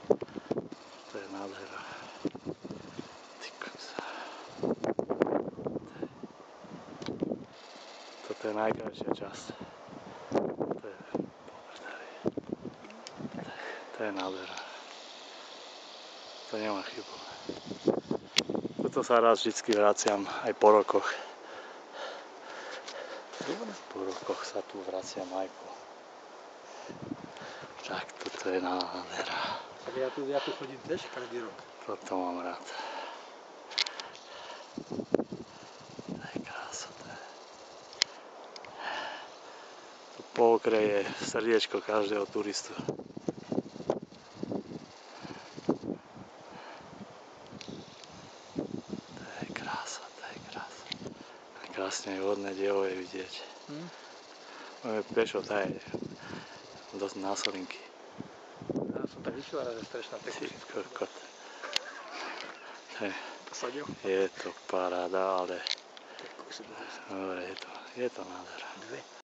To je nádhera. Ty koksa. Toto je najkrajšia časť. To je nádhera. To nemá chybu. Tuto sa raz vždycky vraciam aj po rokoch. Po rokoch sa tu vraciam aj po. Tak toto je nádhera. Tak ja tu chodím tiež každý rok. Toto mám rád. To je krása. To pookreje srdiečko každého turistu. To je krása. Krásne vodné dielo je vidieť. Pešo tá je dosť násolinky. Ja som tak vyčúval, že strešná tekutina. Kokot. Posadil? Je to paráda, ale dobre, je to nádhera.